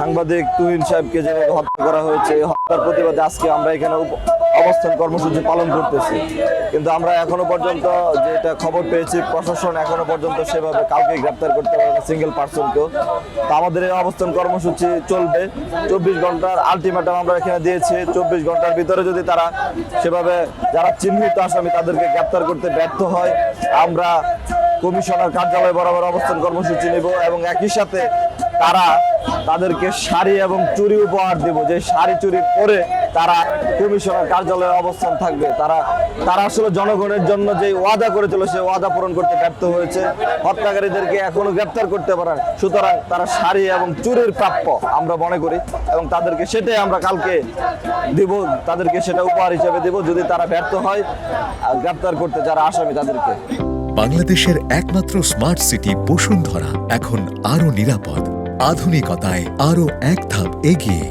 সাংবাদিক তুহিন সাহেবকে যেভাবে হত্যা করা হয়েছে, এই হত্যার প্রতিবাদে আজকে আমরা এখানে অবস্থান কর্মসূচি পালন করতেছি। কিন্তু আমরা এখনো পর্যন্ত যেটা খবর পেয়েছি, প্রশাসন এখনো পর্যন্ত সেভাবে কাউকে গ্রেপ্তার করতে পারে না, সিঙ্গেল পার্সনকেও। তো আমাদের এই অবস্থান কর্মসূচি চলবে। 24 ঘন্টার আলটিমেটাম আমরা এখানে দিয়েছি। 24 ঘন্টার ভিতরে যদি তারা সেভাবে যারা চিহ্নিত আসামি তাদেরকে গ্রেপ্তার করতে ব্যর্থ হয়, আমরা কমিশনার কার্যালয় বরাবর অবস্থান কর্মসূচি নিব এবং একই সাথে তাদেরকে শাড়ি এবং চুড়ি উপহার দিব, যে শাড়ি চুড়ি পরে তারা কমিশনার কার্যালয়ে অবস্থান থাকবে। তারা আসলে জনগণের জন্য যে ওয়াদা করেছিল সেই ওয়াদা পূরণ করতে ব্যর্থ হয়েছে। হত্যাকারীদেরকে এখনো গ্রেপ্তার করতে পারেন, সুতরাং তারা শাড়ি এবং চুরির প্রাপ্য আমরা মনে করি এবং তাদেরকে সেটাই আমরা কালকে দিব, তাদেরকে সেটা উপহার হিসেবে দিব যদি তারা ব্যর্থ হয় গ্রেপ্তার করতে যারা আসামি তাদেরকে। বাংলাদেশের একমাত্র স্মার্ট সিটি বসুন্ধরা এখন আরো নিরাপদ, আধুনিকতায় আরো এক ধাপ এগিয়ে।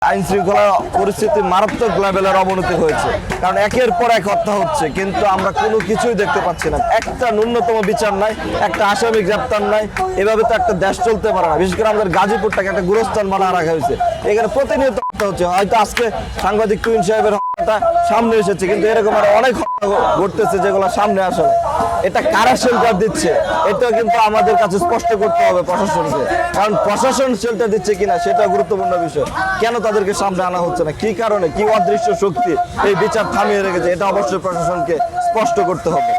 আইন শৃঙ্খলা পরিস্থিতি মারাত্মক লেভেলের অবনতি হয়েছে, কারণ একের পর এক হত্যা হচ্ছে কিন্তু আমরা কোনো কিছুই দেখতে পাচ্ছি না। একটা ন্যূনতম বিচার নাই, একটা আসামি গ্রেপ্তার নাই। এভাবে তো একটা দেশ চলতে পারে না। বিশেষ করে আমাদের গাজীপুরটাকে একটা গুরুস্থান বানায় রাখা হয়েছে। এখানে প্রতিনিয়ত হত্যা হচ্ছে। হয়তো আজকে সাংবাদিক তুহিন সাহেবের হত্যাটা সামনে এসেছে, কিন্তু এরকম আরো অনেক হত্যা ঘটতেছে যেগুলো সামনে আসে না। এটা কারা শেল্টার দিচ্ছে এটা কিন্তু আমাদের কাছে স্পষ্ট করতে হবে প্রশাসনকে, কারণ প্রশাসন শেল্টার দিচ্ছে কিনা সেটা গুরুত্বপূর্ণ বিষয়। কেন তাদেরকে সামনে আনা হচ্ছে না, কি কারণে, কি অদৃশ্য শক্তি এই বিচার থামিয়ে রেখেছে, এটা অবশ্যই প্রশাসনকে স্পষ্ট করতে হবে।